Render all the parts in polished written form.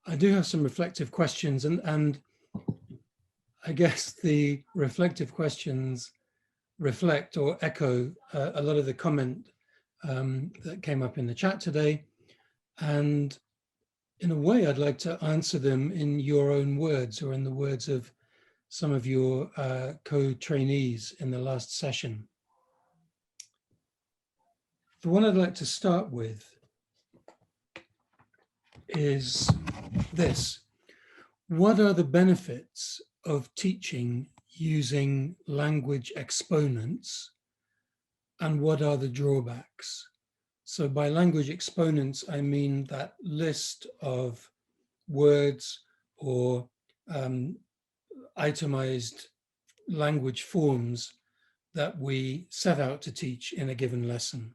I do have some reflective questions, and I guess the reflective questions reflect or echo a lot of the comment that came up in the chat today. And in a way, I'd like to answer them in your own words or in the words of some of your co-trainees in the last session. The one I'd like to start with is this. What are the benefits of teaching using language exponents, and what are the drawbacks? So by language exponents, I mean that list of words or itemized language forms that we set out to teach in a given lesson.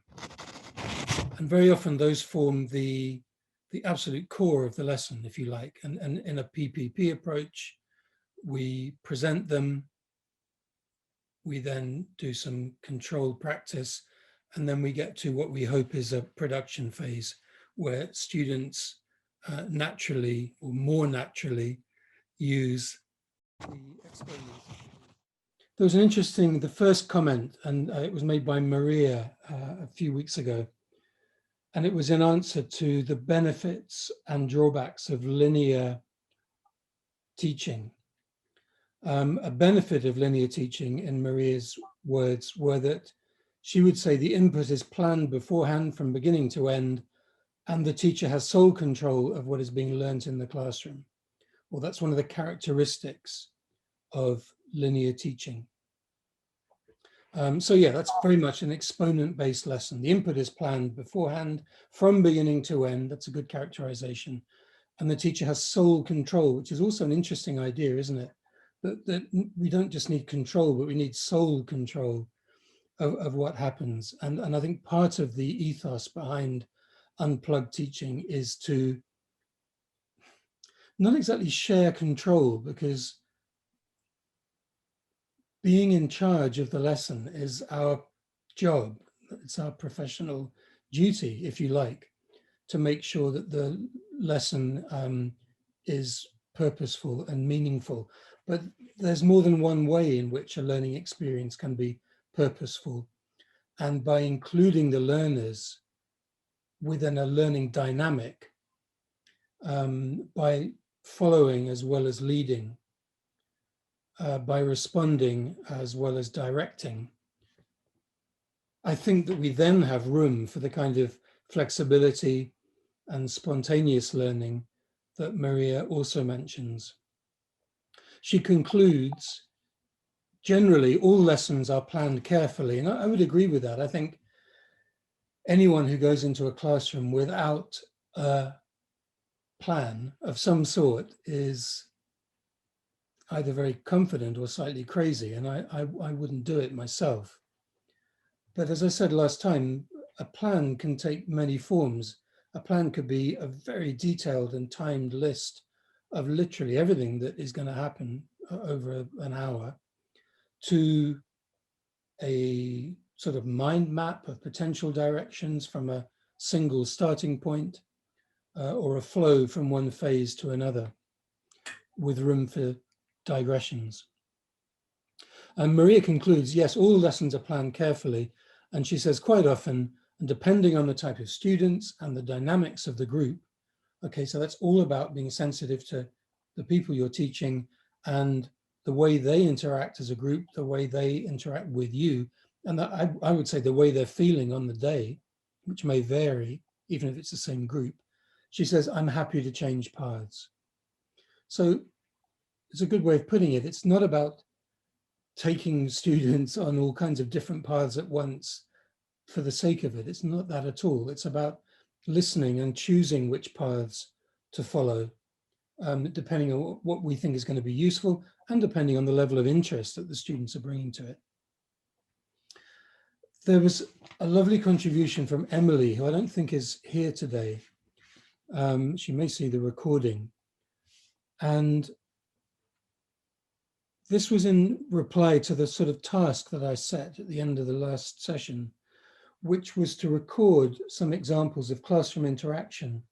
And very often those form the absolute core of the lesson, if you like. And in a PPP approach, we present them, we then do some controlled practice, and then we get to what we hope is a production phase where students naturally or more naturally use the exponents. There was an interesting, the first comment, and it was made by Maria a few weeks ago, and it was in answer to the benefits and drawbacks of linear teaching. A benefit of linear teaching, in Maria's words, were that she would say the input is planned beforehand from beginning to end, and the teacher has sole control of what is being learnt in the classroom. Well, that's one of the characteristics of linear teaching. So yeah, that's very much an exponent-based lesson. The input is planned beforehand from beginning to end. That's a good characterization. And the teacher has sole control, which is also an interesting idea, isn't it? That we don't just need control, but we need sole control of what happens. And I think part of the ethos behind Unplugged teaching is to not exactly share control, because being in charge of the lesson is our job. It's our professional duty, if you like, to make sure that the lesson is purposeful and meaningful. But there's more than one way in which a learning experience can be purposeful. And by including the learners within a learning dynamic, by following as well as leading, by responding as well as directing, I think that we then have room for the kind of flexibility and spontaneous learning that Maria also mentions. She concludes, generally, all lessons are planned carefully, and I would agree with that. I think anyone who goes into a classroom without a plan of some sort is either very confident or slightly crazy, and I wouldn't do it myself. But as I said last time, a plan can take many forms. A plan could be a very detailed and timed list of literally everything that is going to happen over an hour, to a sort of mind map of potential directions from a single starting point, or a flow from one phase to another with room for digressions. And Maria concludes, yes, all lessons are planned carefully. And she says quite often, and depending on the type of students and the dynamics of the group, okay, so that's all about being sensitive to the people you're teaching and the way they interact as a group, the way they interact with you. And that I would say the way they're feeling on the day, which may vary, even if it's the same group. She says, I'm happy to change paths. So it's a good way of putting it. It's not about taking students on all kinds of different paths at once for the sake of it. It's not that at all. It's about listening and choosing which paths to follow, depending on what we think is going to be useful and depending on the level of interest that the students are bringing to it. There was a lovely contribution from Emily, who I don't think is here today. She may see the recording. And this was in reply to the sort of task that I set at the end of the last session, which was to record some examples of classroom interaction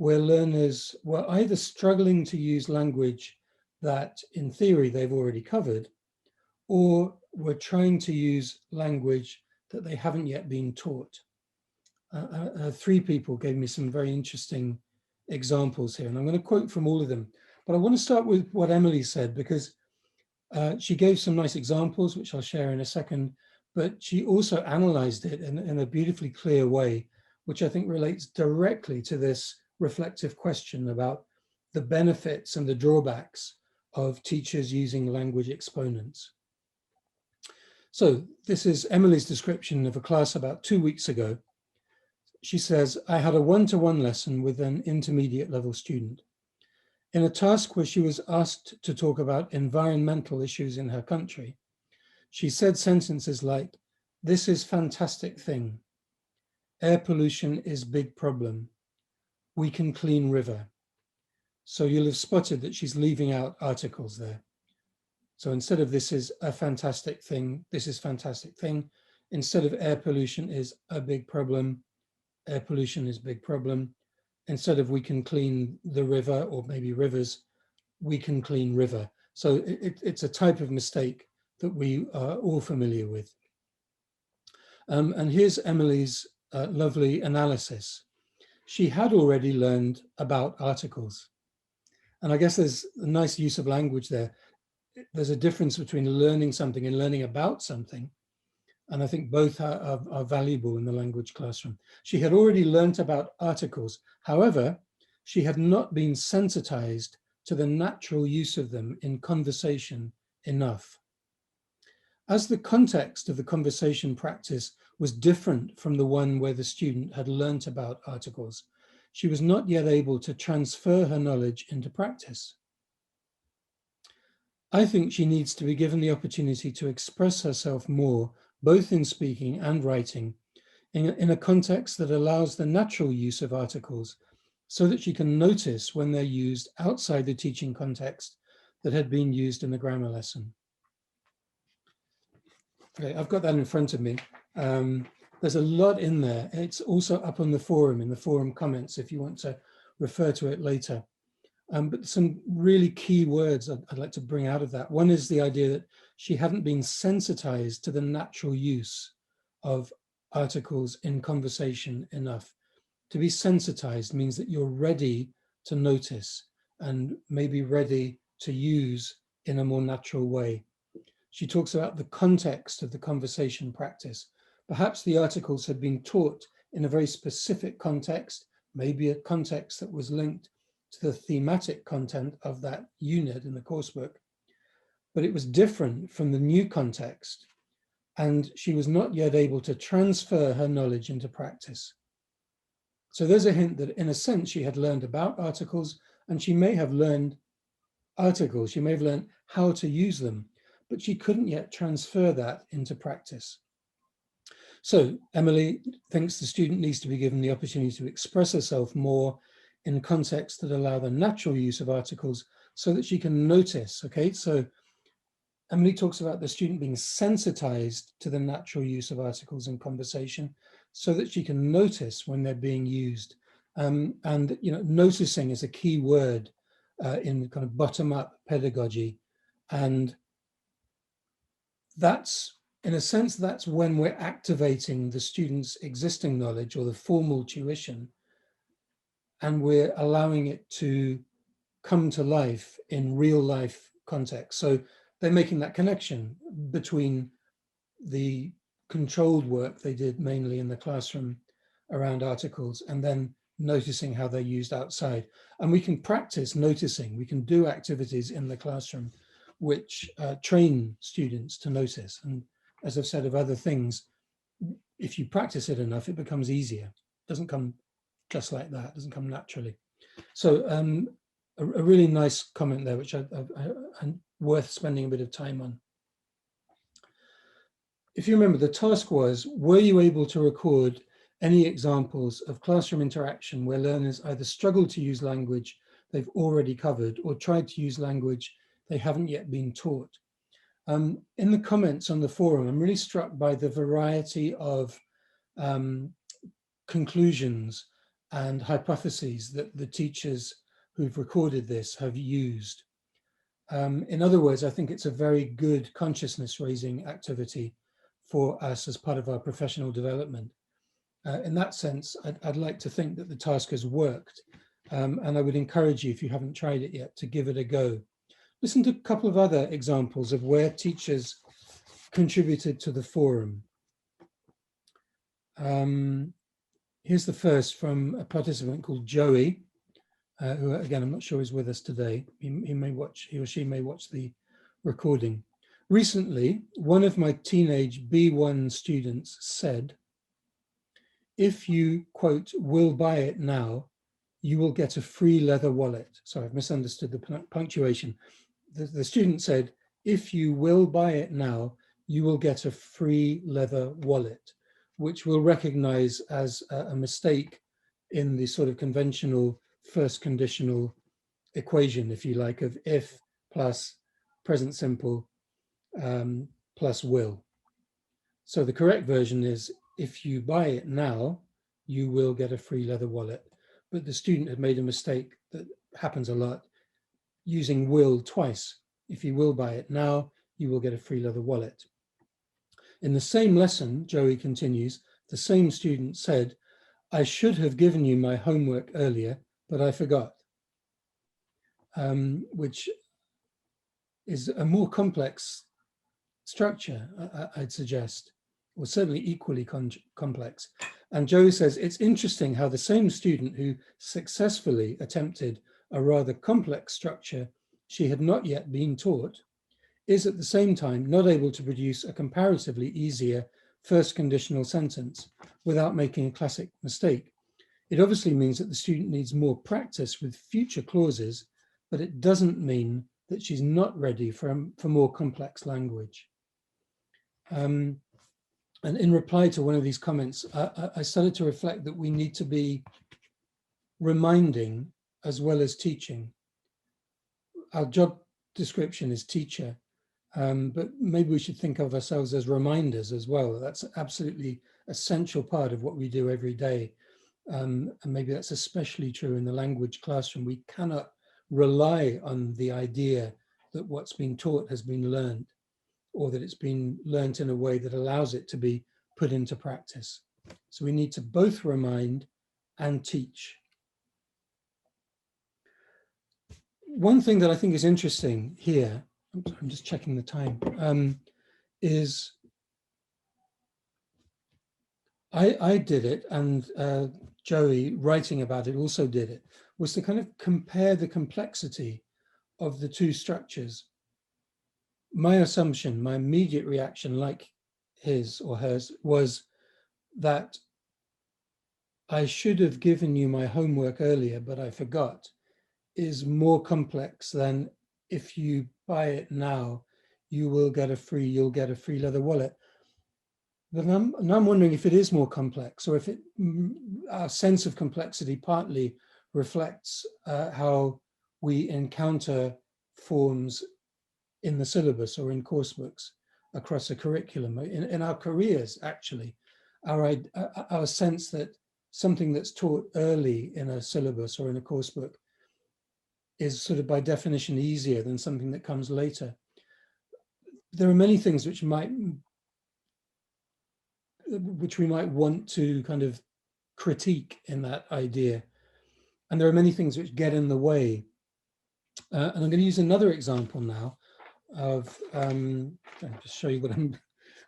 where learners were either struggling to use language that in theory they've already covered, or were trying to use language that they haven't yet been taught. 3 people gave me some very interesting examples here, and I'm going to quote from all of them. But I want to start with what Emily said, because she gave some nice examples, which I'll share in a second, but she also analyzed it in a beautifully clear way, which I think relates directly to this reflective question about the benefits and the drawbacks of teachers using language exponents. So this is Emily's description of a class about 2 weeks ago. She says, I had a one-to-one lesson with an intermediate level student. In a task where she was asked to talk about environmental issues in her country, she said sentences like, this is fantastic thing. Air pollution is big problem. We can clean river. So you'll have spotted that she's leaving out articles there. So instead of this is a fantastic thing, this is fantastic thing. Instead of air pollution is a big problem, air pollution is big problem. Instead of we can clean the river, or maybe rivers, we can clean river. So it's a type of mistake that we are all familiar with. And here's Emily's lovely analysis. She had already learned about articles. And I guess there's a nice use of language there. There's a difference between learning something and learning about something. And I think both are valuable in the language classroom. She had already learnt about articles. However, she had not been sensitized to the natural use of them in conversation enough. As the context of the conversation practice was different from the one where the student had learnt about articles, she was not yet able to transfer her knowledge into practice. I think she needs to be given the opportunity to express herself more, both in speaking and writing, in a context that allows the natural use of articles, so that she can notice when they're used outside the teaching context that had been used in the grammar lesson. Okay, I've got that in front of me. There's a lot in there. It's also up on the forum, in the forum comments, if you want to refer to it later. But some really key words I'd like to bring out of that. One is the idea that she hadn't been sensitized to the natural use of articles in conversation enough. To be sensitized means that you're ready to notice and maybe ready to use in a more natural way. She talks about the context of the conversation practice. Perhaps the articles had been taught in a very specific context, maybe a context that was linked to the thematic content of that unit in the coursebook, but it was different from the new context, and she was not yet able to transfer her knowledge into practice. So there's a hint that in a sense she had learned about articles, and she may have learned articles, she may have learned how to use them, but she couldn't yet transfer that into practice. So Emily thinks the student needs to be given the opportunity to express herself more in contexts that allow the natural use of articles so that she can notice, okay? So Emily talks about the student being sensitized to the natural use of articles in conversation so that she can notice when they're being used. And noticing is a key word in kind of bottom-up pedagogy. And that's, in a sense, that's when we're activating the student's existing knowledge or the formal tuition, and we're allowing it to come to life in real life context. So they're making that connection between the controlled work they did mainly in the classroom around articles and then noticing how they're used outside. And we can practice noticing. We can do activities in the classroom which train students to notice. And as I've said of other things, if you practice it enough, it becomes easier. It doesn't come just like that, it doesn't come naturally. So a really nice comment there, which I'm worth spending a bit of time on. If you remember, the task was, were you able to record any examples of classroom interaction where learners either struggled to use language they've already covered or tried to use language they haven't yet been taught? In the comments on the forum, I'm really struck by the variety of conclusions and hypotheses that the teachers who've recorded this have used. In other words, I think it's a very good consciousness raising activity for us as part of our professional development. In that sense, I'd like to think that the task has worked, and I would encourage you, if you haven't tried it yet, to give it a go. Listen to a couple of other examples of where teachers contributed to the forum. Here's the first from a participant called Joey, who again, I'm not sure is with us today. He or she may watch the recording. Recently, one of my teenage B1 students said, if you, quote, will buy it now, you will get a free leather wallet. Sorry, I've misunderstood the punctuation. The student said, if you will buy it now, you will get a free leather wallet, which we'll recognize as a mistake in the sort of conventional first conditional equation, if you like, of if plus present simple plus will. So the correct version is, if you buy it now, you will get a free leather wallet. But the student had made a mistake that happens a lot, using will twice. If you will buy it now, you will get a free leather wallet. In the same lesson, Joey continues, the same student said, I should have given you my homework earlier, but I forgot. Which is a more complex structure, I'd suggest, or certainly equally complex. And Joey says, it's interesting how the same student who successfully attempted a rather complex structure she had not yet been taught is at the same time not able to produce a comparatively easier first conditional sentence without making a classic mistake. It obviously means that the student needs more practice with future clauses, but it doesn't mean that she's not ready for more complex language. And in reply to one of these comments, I started to reflect that we need to be reminding as well as teaching. Our job description is teacher, but maybe we should think of ourselves as reminders as well. That's absolutely essential part of what we do every day. And maybe that's especially true in the language classroom. We cannot rely on the idea that what's been taught has been learned, or that it's been learnt in a way that allows it to be put into practice. So we need to both remind and teach. One thing that I think is interesting here, I'm just checking the time, is I did it, and Joey, writing about it, also did it, was to kind of compare the complexity of the two structures. My assumption, my immediate reaction, like his or hers, was that I should have given you my homework earlier, but I forgot, is more complex than if you buy it now, you'll get a free leather wallet. But now I'm wondering if it is more complex, or if our sense of complexity partly reflects how we encounter forms in the syllabus or in course books across a curriculum, in our careers, actually. Our sense that something that's taught early in a syllabus or in a course book is sort of by definition easier than something that comes later. There are many things which we might want to kind of critique in that idea. And there are many things which get in the way. And I'm going to use another example now of, I'll just show you what I'm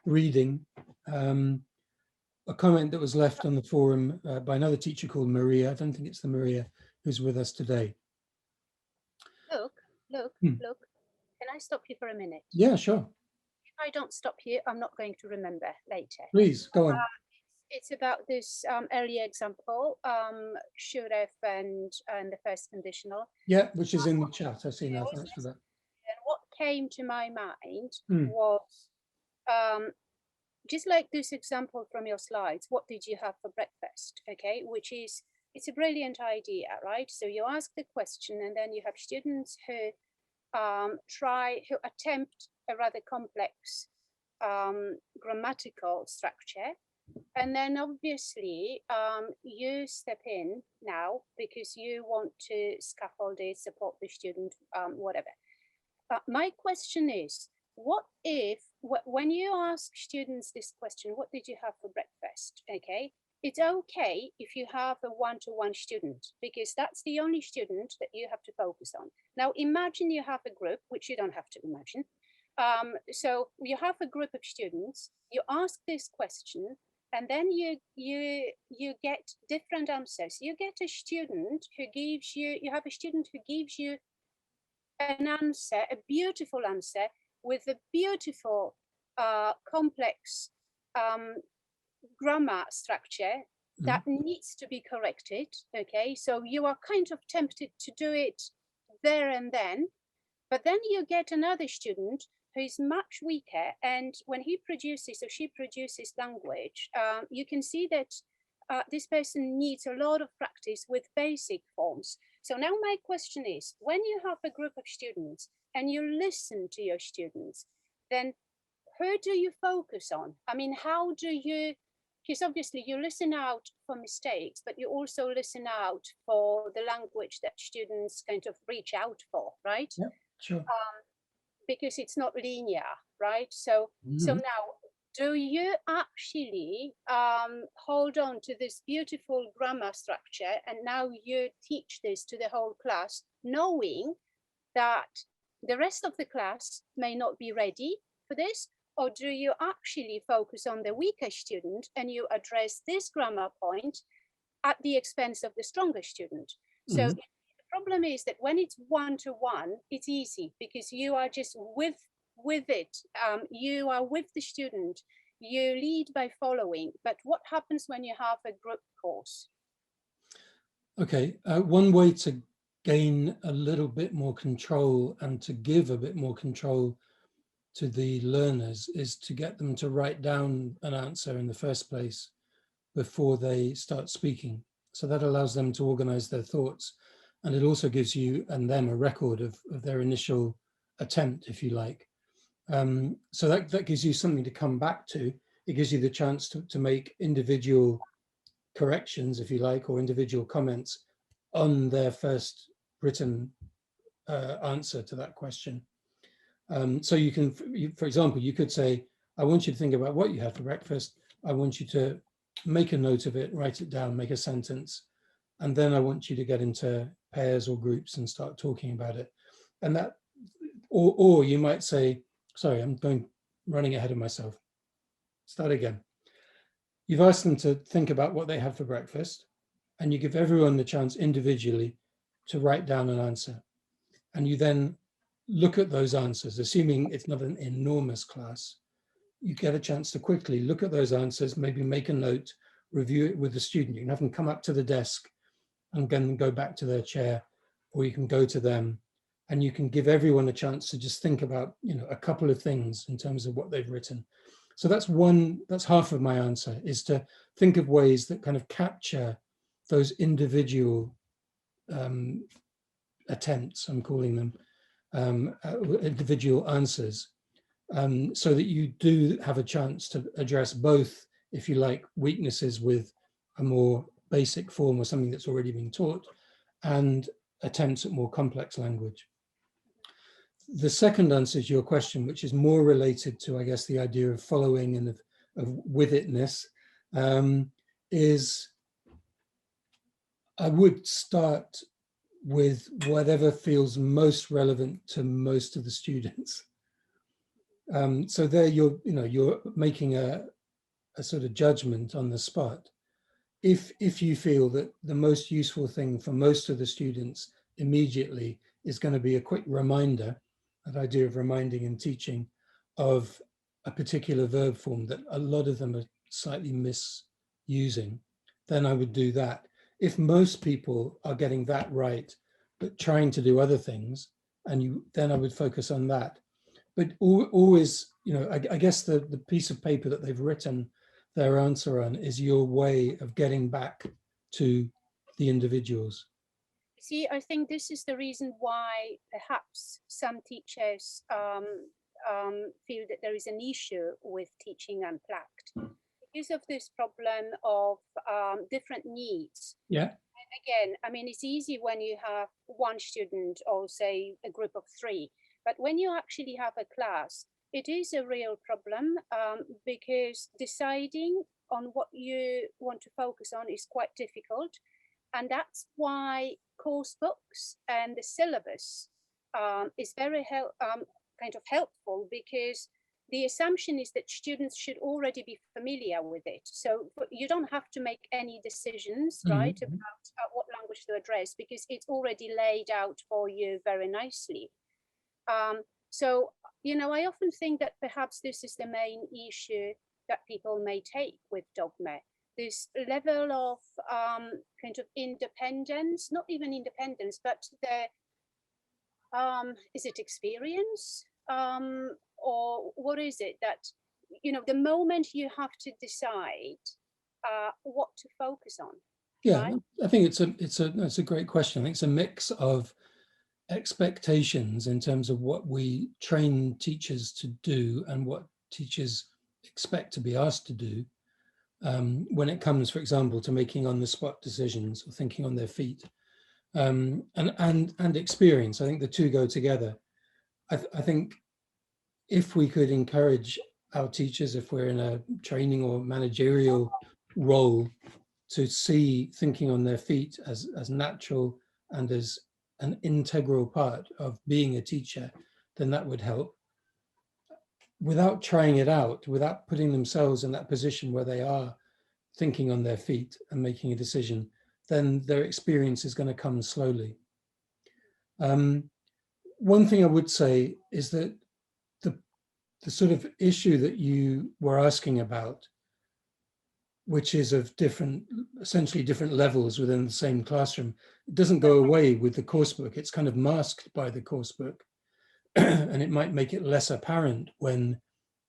reading. A comment that was left on the forum by another teacher called Maria. I don't think it's the Maria who's with us today. Look, can I stop you for a minute? Yeah, sure. If I don't stop you, I'm not going to remember later. Please, go on. It's about this earlier example, should have and the first conditional. Yeah, which is in the chat. I see now, thanks for that. And what came to my mind was, just like this example from your slides, what did you have for breakfast? Okay, which is, it's a brilliant idea, right? So you ask the question and then you have students who attempt a rather complex grammatical structure. And then obviously you step in now because you want to scaffold it, support the student, whatever. My question is, what if, when you ask students this question, what did you have for breakfast? Okay, it's okay if you have a one-to-one student, because that's the only student that you have to focus on. Now, imagine you have a group, which you don't have to imagine. So you have a group of students, you ask this question, and then you get different answers. You get a student who gives you, you have a student who gives you an answer, a beautiful answer with a beautiful, complex grammar structure that needs to be corrected. Okay, so you are kind of tempted to do it there and then, but then you get another student who is much weaker, and when he produces or she produces language, you can see that this person needs a lot of practice with basic forms. So now my question is, when you have a group of students and you listen to your students, then who do you focus on? I mean, how do you, because obviously you listen out for mistakes, but you also listen out for the language that students kind of reach out for, right? Yeah, sure. Because it's not linear, right? So so now, do you actually hold on to this beautiful grammar structure, and now you teach this to the whole class, knowing that the rest of the class may not be ready for this? Or do you actually focus on the weaker student and you address this grammar point at the expense of the stronger student? So the problem is that when it's one-to-one, it's easy because you are just with it. You are with the student. You lead by following. But what happens when you have a group course? Okay, one way to gain a little bit more control and to give a bit more control to the learners is to get them to write down an answer in the first place before they start speaking. So that allows them to organize their thoughts. And it also gives you and them a record of their initial attempt, if you like. So that gives you something to come back to. It gives you the chance to make individual corrections, if you like, or individual comments on their first written answer to that question. So you can, for example, you could say, I want you to think about what you had for breakfast. I want you to make a note of it, write it down, make a sentence. And then I want you to get into pairs or groups and start talking about it. And that, or you might say, sorry, I'm running ahead of myself. Start again. You've asked them to think about what they had for breakfast, and you give everyone the chance individually to write down an answer. And you then look at those answers, assuming it's not an enormous class. You get a chance to quickly look at those answers, maybe make a note, review it with the student. You can have them come up to the desk and then go back to their chair, or you can go to them and you can give everyone a chance to just think about, a couple of things in terms of what they've written. So that's half of my answer, is to think of ways that kind of capture those individual attempts, I'm calling them, individual answers, so that you do have a chance to address both, if you like, weaknesses with a more basic form or something that's already been taught, and attempts at more complex language. The second answer to your question, which is more related to, I guess, the idea of following and of with-itness, is I would start with whatever feels most relevant to most of the students. So there you're making a sort of judgment on the spot. If you feel that the most useful thing for most of the students immediately is going to be a quick reminder, that idea of reminding and teaching, of a particular verb form that a lot of them are slightly misusing, then I would do that. If most people are getting that right, but trying to do other things, then I would focus on that. But always, I guess the piece of paper that they've written their answer on is your way of getting back to the individuals. See, I think this is the reason why perhaps some teachers feel that there is an issue with teaching Unplugged. because of this problem of different needs. Yeah. Again, I mean, it's easy when you have one student or say a group of 3, but when you actually have a class, it is a real problem because deciding on what you want to focus on is quite difficult. And that's why course books and the syllabus is very kind of helpful, because the assumption is that students should already be familiar with it. So you don't have to make any decisions, right, about what language to address, because it's already laid out for you very nicely. So, you know, I often think that perhaps this is the main issue that people may take with dogma. This level of kind of independence, not even independence, but the, is it experience? Or what is it that, you know, the moment you have to decide what to focus on? Yeah, right? I think it's a great question. I think it's a mix of expectations in terms of what we train teachers to do and what teachers expect to be asked to do when it comes, for example, to making on-the-spot decisions or thinking on their feet, and experience. I think the two go together. I think if we could encourage our teachers, if we're in a training or managerial role, to see thinking on their feet as natural and as an integral part of being a teacher, then that would help. Without trying it out, without putting themselves in that position where they are thinking on their feet and making a decision, then their experience is going to come slowly. One thing I would say is that the sort of issue that you were asking about, which is of essentially different levels within the same classroom, it doesn't go away with the coursebook. It's kind of masked by the coursebook. And it might make it less apparent when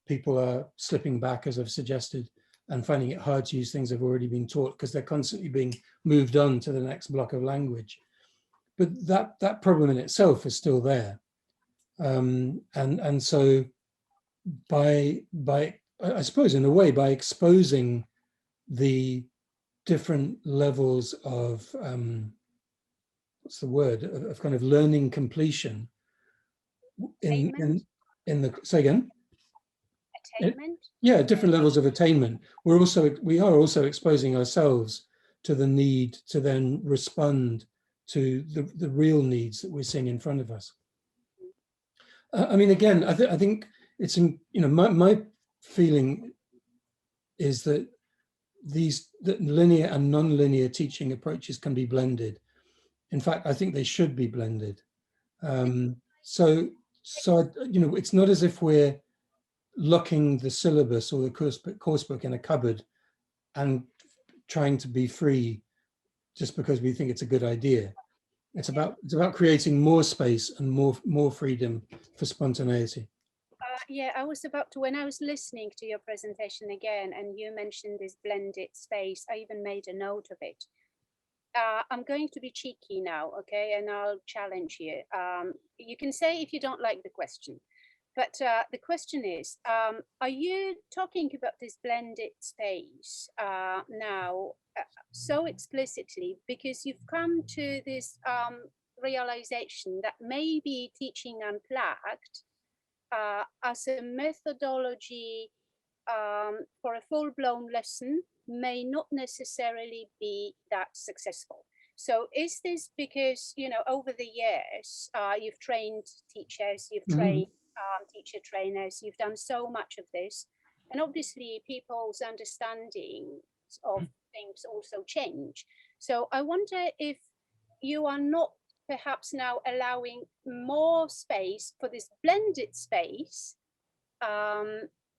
people are slipping back, as I've suggested, and finding it hard to use things they've already been taught because they're constantly being moved on to the next block of language. But that problem in itself is still there. And so by I suppose in a way, by exposing the different levels of what's the word, of kind of learning completion in the, say again? Attainment? Yeah, different levels of attainment. We are also exposing ourselves to the need to then respond to the real needs that we're seeing in front of us. I mean, again, I think it's, you know, my feeling is that that linear and non-linear teaching approaches can be blended. In fact, I think they should be blended. So you know, it's not as if we're locking the syllabus or the course book in a cupboard and trying to be free just because we think it's a good idea. It's about creating more space and more freedom for spontaneity. Yeah, I was about to, when I was listening to your presentation again, and you mentioned this blended space, I even made a note of it. I'm going to be cheeky now, okay, and I'll challenge you. You can say if you don't like the question, but the question is, are you talking about this blended space now so explicitly because you've come to this realization that maybe teaching Unplugged as a methodology for a full-blown lesson may not necessarily be that successful? So is this because, you know, over the years, you've trained teachers, you've trained teacher trainers, you've done so much of this, and obviously people's understanding of things also change. So I wonder if you are not perhaps now allowing more space for this blended space,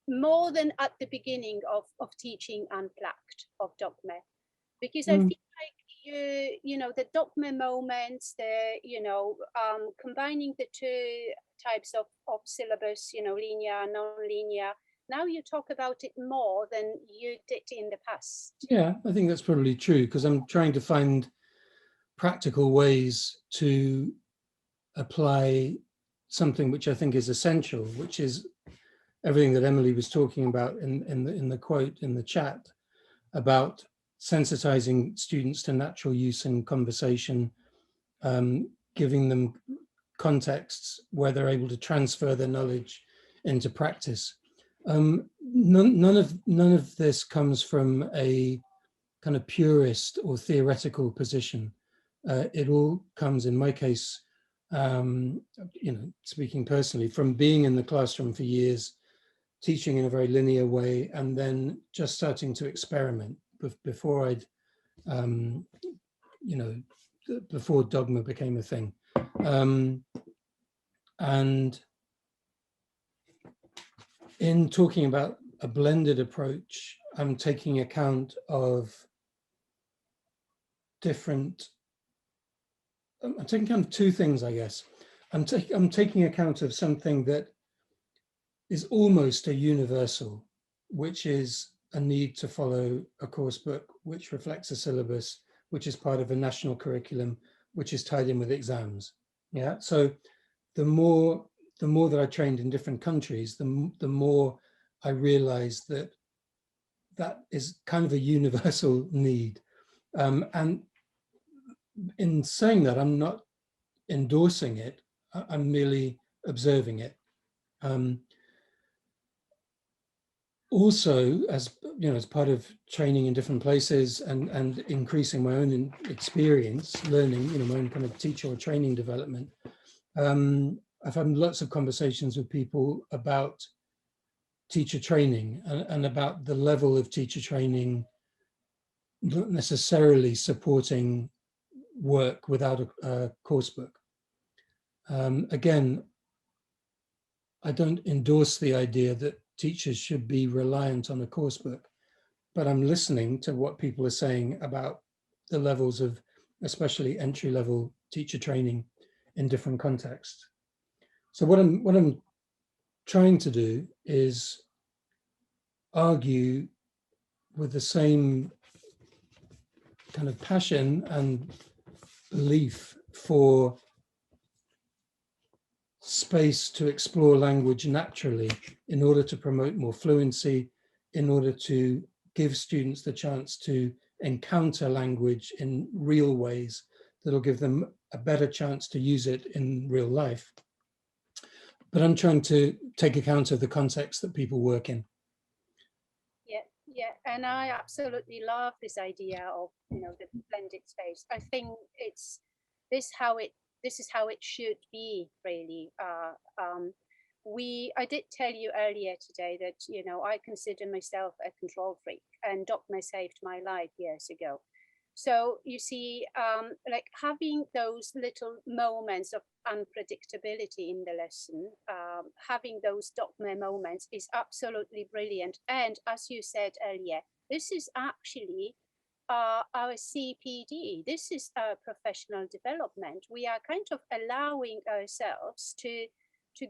more than at the beginning of teaching Unplugged of dogma, because I feel like you know, the dogma moments, the, you know, combining the two types of syllabus, you know, linear, non-linear. Now you talk about it more than you did in the past. Yeah, I think that's probably true, because I'm trying to find practical ways to apply something which I think is essential, which is everything that Emily was talking about in the quote in the chat about sensitizing students to natural use in conversation, giving them contexts where they're able to transfer their knowledge into practice. None of this comes from a kind of purist or theoretical position. It all comes, in my case, speaking personally, from being in the classroom for years, teaching in a very linear way, and then just starting to experiment before I'd, before dogma became a thing. And in talking about a blended approach, I'm taking account of different, I'm taking account of two things, I guess. I'm taking account of something that is almost a universal, which is a need to follow a course book, which reflects a syllabus, which is part of a national curriculum, which is tied in with exams. Yeah, so the more that I trained in different countries, the more I realized that that is kind of a universal need. And in saying that, I'm not endorsing it, I'm merely observing it. Also, as you know, as part of training in different places and increasing my own experience, learning, my own kind of teacher or training development, I've had lots of conversations with people about teacher training and about the level of teacher training not necessarily supporting work without a course book. Again, I don't endorse the idea that teachers should be reliant on a course book, but I'm listening to what people are saying about the levels of especially entry-level teacher training in different contexts. So what I'm trying to do is argue with the same kind of passion and belief for space to explore language naturally in order to promote more fluency, in order to give students the chance to encounter language in real ways that'll give them a better chance to use it in real life. But I'm trying to take account of the context that people work in. Yeah, and I absolutely love this idea of the blended space. I think this is how it should be, really. I did tell you earlier today that I consider myself a control freak, and dogma saved my life years ago. So you see, like having those little moments of unpredictability in the lesson, having those dogma moments is absolutely brilliant. And as you said earlier, this is actually our CPD. This is our professional development. We are kind of allowing ourselves to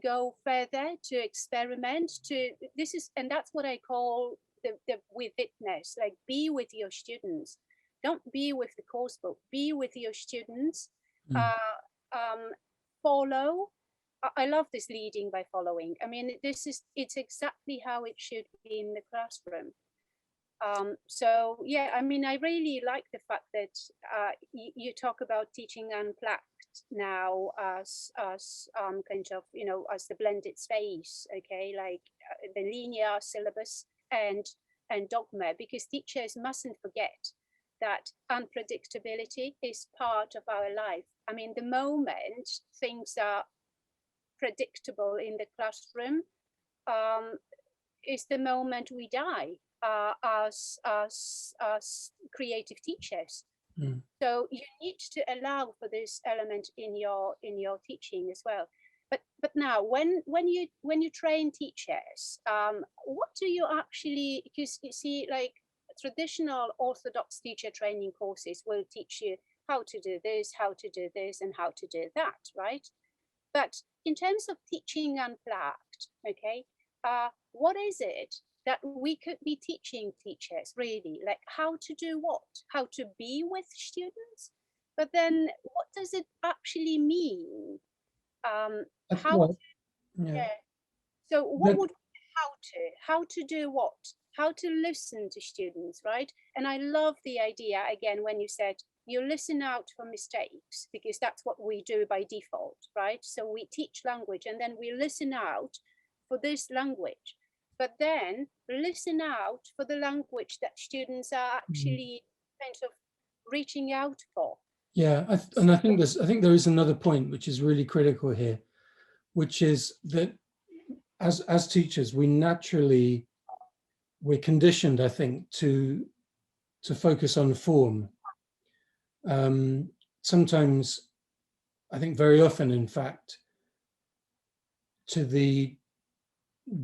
go further, to experiment, and that's what I call the with witness, like be with your students. Don't be with the course book, be with your students, follow. I love this leading by following. I mean, it's exactly how it should be in the classroom. So yeah, I mean, I really like the fact that you talk about teaching Unplugged now as kind of, as the blended space, okay, like the linear syllabus and dogma, because teachers mustn't forget that unpredictability is part of our life. I mean, the moment things are predictable in the classroom is the moment we die as creative teachers. So you need to allow for this element in your teaching as well. But now, when you train teachers, what do you actually? Because you see, like traditional orthodox teacher training courses will teach you how to do this, and how to do that, right? But in terms of teaching Unplugged, okay, what is it that we could be teaching teachers, really? Like how to do what? How to be with students? But then what does it actually mean? Yeah. Yeah. So what would how to do what, how to listen to students, right? And I love the idea, again, when you said you listen out for mistakes, because that's what we do by default, right? So we teach language and then we listen out for this language, but then listen out for the language that students are actually kind of reaching out for. Yeah, and I think there is another point which is really critical here, which is that as teachers, we're conditioned, I think, to focus on form. Sometimes, I think very often, in fact, to the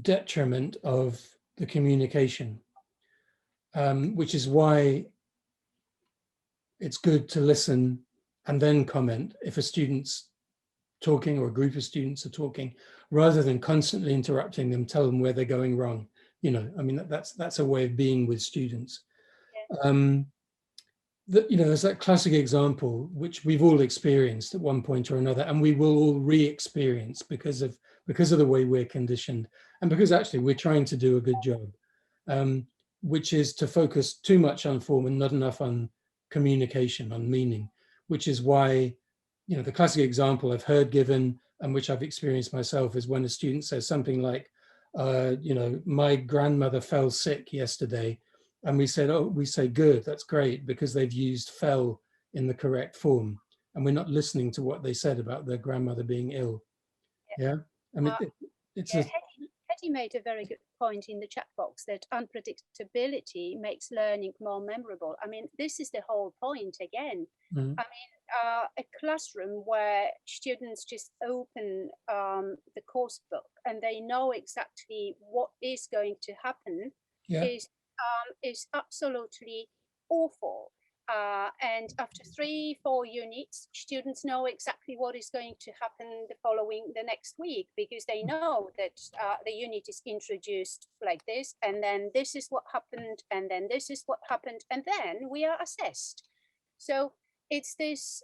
detriment of the communication, which is why it's good to listen and then comment if a student's talking or a group of students are talking, rather than constantly interrupting them, tell them where they're going wrong. You know, I mean, that's a way of being with students. Yeah. There's that classic example, which we've all experienced at one point or another, and we will all re-experience because of the way we're conditioned, and because actually we're trying to do a good job, which is to focus too much on form and not enough on communication, on meaning, which is why, the classic example I've heard given, and which I've experienced myself, is when a student says something like, my grandmother fell sick yesterday. And we say, good, that's great, because they've used fell in the correct form. And we're not listening to what they said about their grandmother being ill. Yeah. I mean, Hetty made a very good point in the chat box that unpredictability makes learning more memorable. I mean, this is the whole point again. I mean, a classroom where students just open the course book and they know exactly what is going to happen is absolutely awful. And after 3-4 units, students know exactly what is going to happen the next week, because they know that the unit is introduced like this, and then this is what happened, and then this is what happened, and then we are assessed. So it's this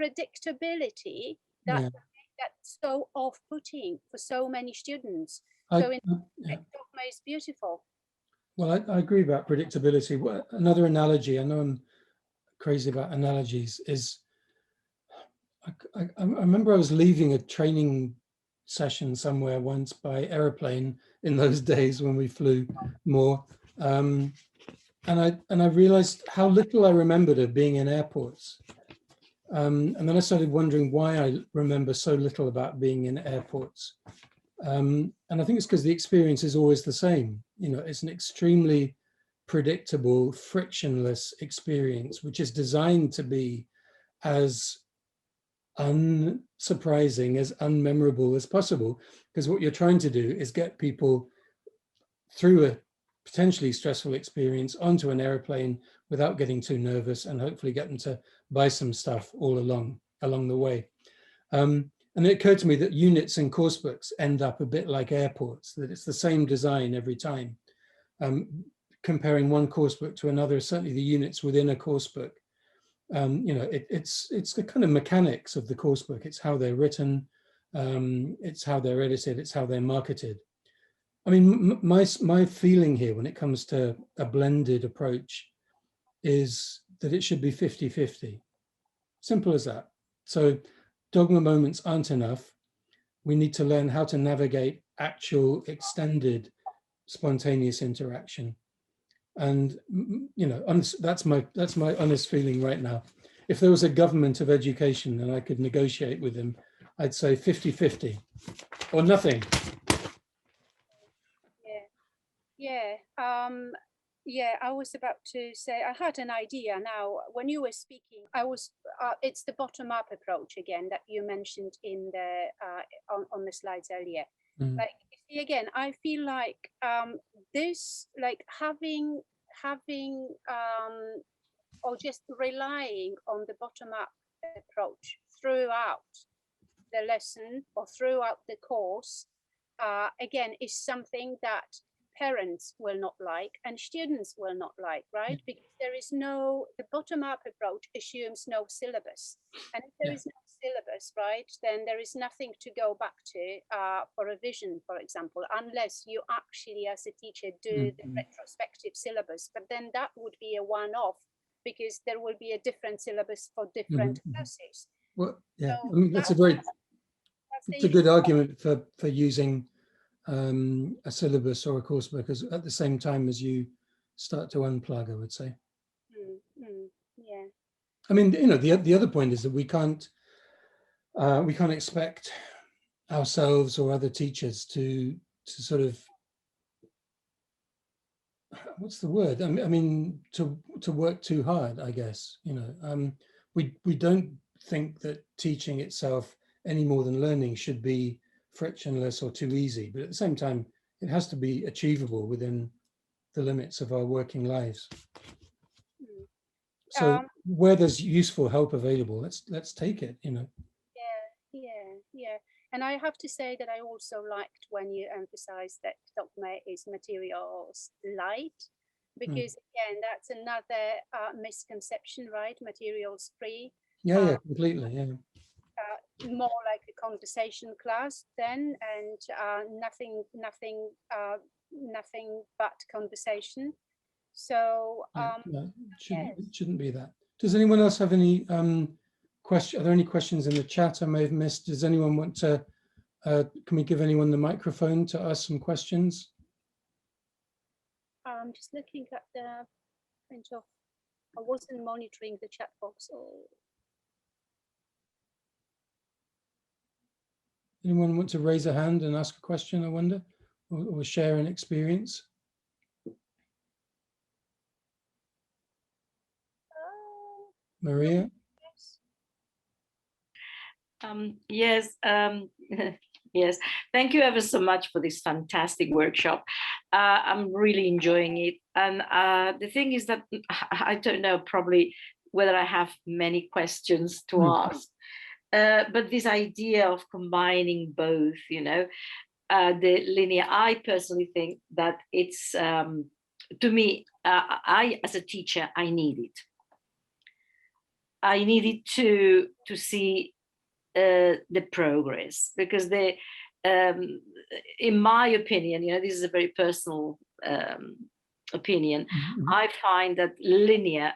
predictability that's so off-putting for so many students. So Dogma is beautiful. Well, I agree about predictability. Another analogy, I know I'm crazy about analogies, is I remember I was leaving a training session somewhere once by airplane in those days when we flew more. And I realized how little I remembered of being in airports. And then I started wondering why I remember so little about being in airports. And I think it's because the experience is always the same. It's an extremely predictable, frictionless experience, which is designed to be as unsurprising, as unmemorable as possible, because what you're trying to do is get people through a potentially stressful experience onto an airplane without getting too nervous, and hopefully get them to buy some stuff all along the way. And it occurred to me that units in course books end up a bit like airports, that it's the same design every time. Comparing one course book to another, certainly the units within a course book, it's the kind of mechanics of the course book. It's how they're written, it's how they're edited, it's how they're marketed. I mean, my feeling here when it comes to a blended approach is that it should be 50-50. Simple as that. So dogma moments aren't enough. We need to learn how to navigate actual extended spontaneous interaction. And that's my honest feeling right now. If there was a government of education and I could negotiate with him, I'd say 50-50 or nothing. Yeah, I was about to say, I had an idea now when you were speaking. It's the bottom-up approach again that you mentioned in the on the slides earlier. Like, see, again, I feel like this, like having or just relying on the bottom-up approach throughout the lesson or throughout the course, again, is something that parents will not like and students will not like, right? Because there is no, the bottom-up approach assumes no syllabus. And if there is no syllabus, right, then there is nothing to go back to for revision, for example, unless you actually, as a teacher, do the retrospective syllabus. But then that would be a one-off, because there will be a different syllabus for different classes. Well, yeah, So I mean, it's a good argument for using a syllabus or a course book at the same time as you start to unplug, I would say. Yeah. I mean, you know, the other point is that we can't expect ourselves or other teachers to sort of, what's the word? I mean, to work too hard, I guess. You know, we don't think that teaching itself any more than learning should be frictionless or too easy, but at the same time, it has to be achievable within the limits of our working lives. So where there's useful help available, let's take it, you know. Yeah. And I have to say that I also liked when you emphasized that dogma is materials light, because again, that's another misconception, right? Materials free. Yeah, completely, yeah. More like a conversation class then, and nothing but conversation. So it shouldn't be that. Does anyone else have any question? Are there any questions in the chat I may have missed? Does anyone want to, can we give anyone the microphone to ask some questions? I'm just looking at the print off. I wasn't monitoring the chat box. Anyone want to raise a hand and ask a question, I wonder, or share an experience? Maria? Yes, yes. Thank you ever so much for this fantastic workshop. I'm really enjoying it. And the thing is that I don't know probably whether I have many questions to ask. But this idea of combining both, you know, the linear, I personally think that it's, to me, I, as a teacher, I need it. I needed to see the progress, because in my opinion, you know, this is a very personal opinion, I find that linear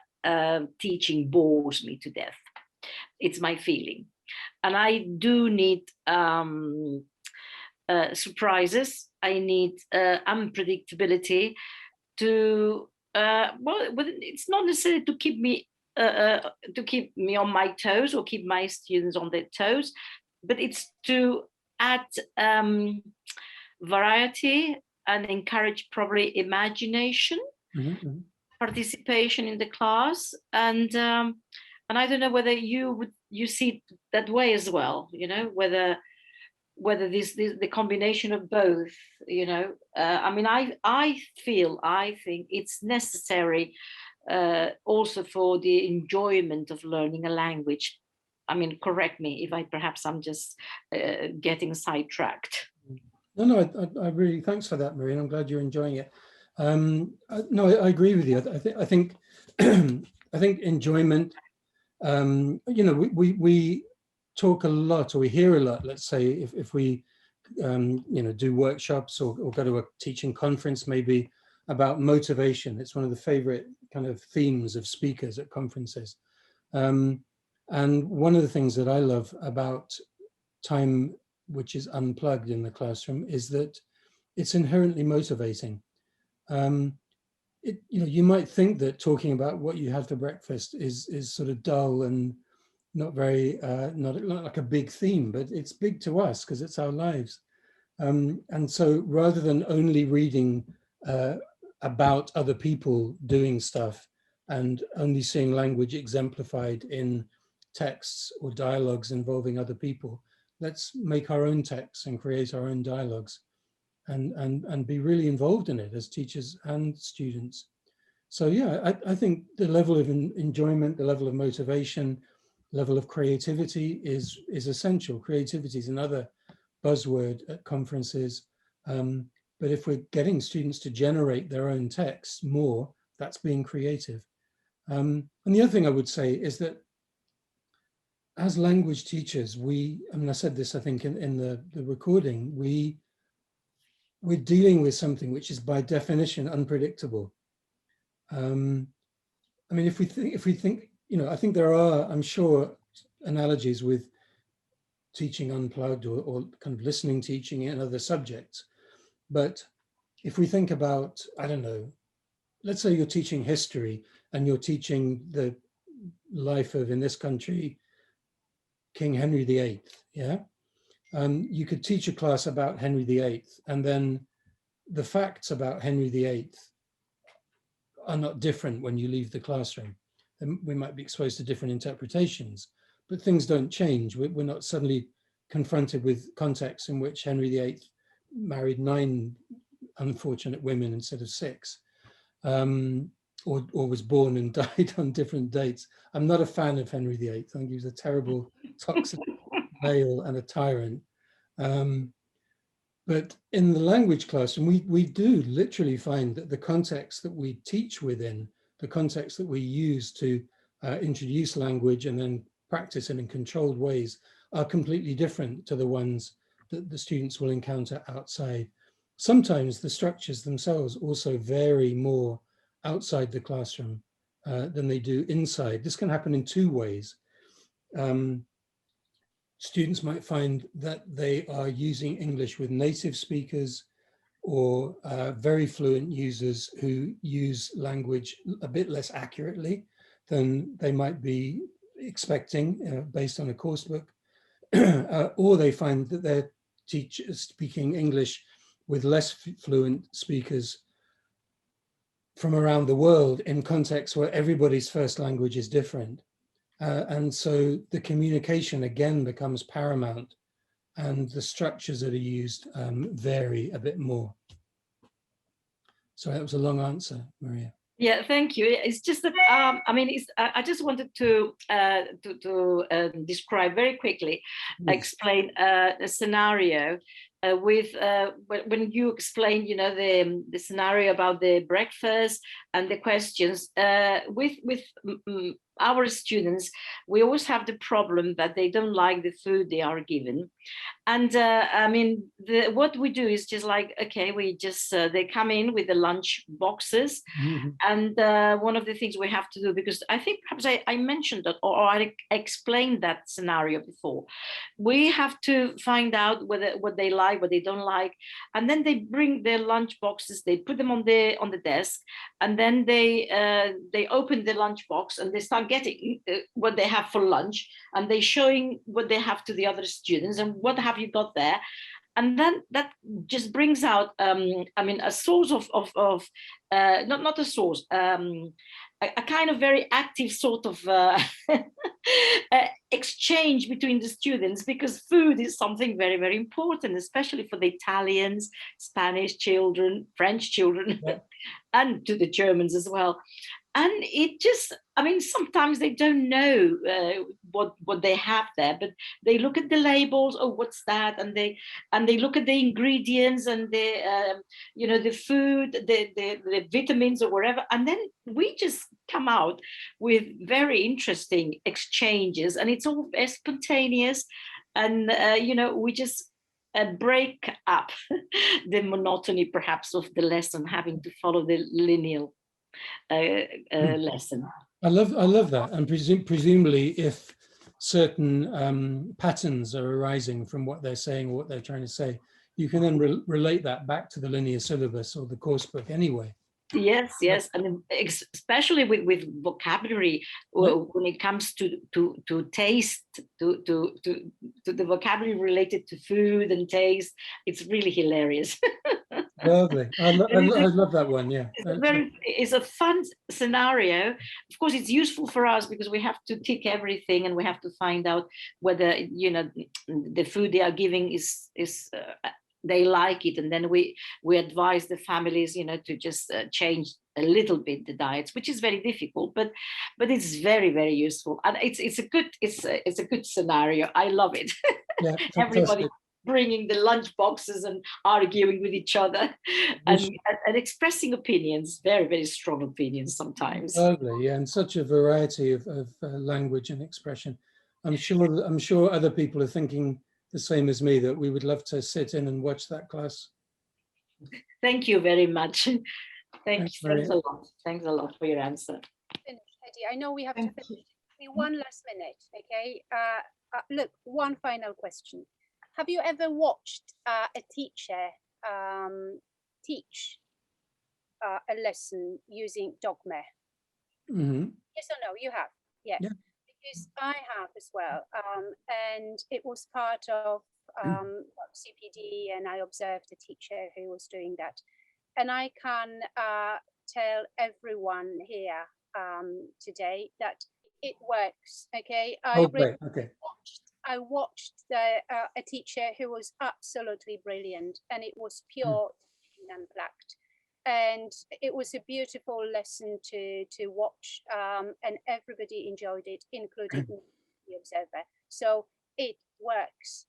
teaching bores me to death. It's my feeling. And I do need surprises. I need unpredictability to, well, it's not necessarily to keep me on my toes or keep my students on their toes, but it's to add variety and encourage probably imagination, participation in the class, and I don't know whether you see it that way as well. You know, whether this the combination of both. You know, I mean, I think it's necessary. Also for the enjoyment of learning a language. I mean, correct me if I'm just getting sidetracked. No, I really, thanks for that, Maria. I'm glad you're enjoying it. No, I agree with you. I think I think enjoyment. You know, we talk a lot, or we hear a lot. Let's say if we you know, do workshops or go to a teaching conference, maybe, about motivation. It's one of the favorite kind of themes of speakers at conferences. And one of the things that I love about time which is unplugged in the classroom is that it's inherently motivating. You know, you might think that talking about what you had for breakfast is sort of dull and not very, not like a big theme, but it's big to us because it's our lives. And so rather than only reading about other people doing stuff and only seeing language exemplified in texts or dialogues involving other people, let's make our own texts and create our own dialogues and be really involved in it as teachers and students. So yeah, I think the level of enjoyment, the level of motivation, level of creativity is essential. Creativity is another buzzword at conferences. But if we're getting students to generate their own texts more, that's being creative. And the other thing I would say is that as language teachers, I mean, I said this, I think, in the recording, we're dealing with something which is by definition unpredictable. I mean, if we think, you know, I think there are, I'm sure, analogies with teaching unplugged or kind of listening teaching in other subjects. But if we think about, I don't know, let's say you're teaching history and you're teaching the life of, in this country, King Henry VIII, yeah? You could teach a class about Henry VIII, and then the facts about Henry VIII are not different when you leave the classroom. And we might be exposed to different interpretations, but things don't change. We're not suddenly confronted with contexts in which Henry VIII married 9 unfortunate women instead of 6, or was born and died on different dates. I'm not a fan of Henry VIII. I think he was a terrible, toxic male and a tyrant. But in the language classroom, we do literally find that the context that we teach within, the context that we use to introduce language and then practice it in controlled ways, are completely different to the ones that the students will encounter outside. Sometimes the structures themselves also vary more outside the classroom than they do inside. This can happen in 2 ways. Students might find that they are using English with native speakers or very fluent users who use language a bit less accurately than they might be expecting based on a course book. Or they find that they're speaking English with less fluent speakers from around the world in contexts where everybody's first language is different. And so the communication again becomes paramount, and the structures that are used vary a bit more. So that was a long answer, Maria. Yeah, thank you. It's just that I mean, I just wanted to describe very quickly, Yes. explain a scenario with when you explained, you know, the scenario about the breakfast and the questions with our students. We always have the problem that they don't like the food they are given. And I mean, what we do is just like, okay, we just, they come in with the lunch boxes. Mm-hmm. And one of the things we have to do, because I think perhaps I mentioned that, or I explained that scenario before, we have to find out what they like, what they don't like. And then they bring their lunch boxes, they put them on the desk, and then they open the lunch box and they start getting what they have for lunch, and they showing what they have to the other students and what have you got there. And then that just brings out I mean, a source of not a source, a kind of very active sort of exchange between the students, because food is something very, very important, especially for the Italians, Spanish children, French children, yeah. And to the Germans as well. And it just, I mean, sometimes they don't know what they have there, but they look at the labels. Oh, what's that? And they look at the ingredients and the you know, the food, the vitamins or whatever. And then we just come out with very interesting exchanges, and it's all spontaneous. And you know, we just break up the monotony, perhaps, of the lesson, having to follow the linear lesson. I love that. And presumably, if certain patterns are arising from what they're saying or what they're trying to say, you can then relate that back to the linear syllabus or the course book anyway. Yes, yes, and especially with vocabulary, when it comes to taste, to the vocabulary related to food and taste, it's really hilarious. Lovely. I love that one. Yeah, it's a fun scenario. Of course, it's useful for us because we have to tick everything, and we have to find out whether, you know, the food they are giving is they like it, and then we advise the families, you know, to just change a little bit the diets, which is very difficult, but it's very, very useful, and it's a good scenario. I love it. Yeah, Everybody bringing the lunch boxes and arguing with each other and expressing opinions, very, very strong opinions sometimes. Lovely, yeah, and such a variety of language and expression. I'm sure other people are thinking the same as me, that we would love to sit in and watch that class. Thank you very much. Thanks a Maria. lot. Thanks a lot for your answer. Eddie, I know we have to finish. One last minute, okay? Look, one final question. Have you ever watched a teacher teach a lesson using dogma? Mm-hmm. Yes or no? You have? Yeah. Because I have as well. And it was part of CPD, and I observed a teacher who was doing that. And I can tell everyone here today that it works. Okay. I watched a teacher who was absolutely brilliant, and it was pure and Unplugged. And it was a beautiful lesson to watch, and everybody enjoyed it, including the observer. So it works.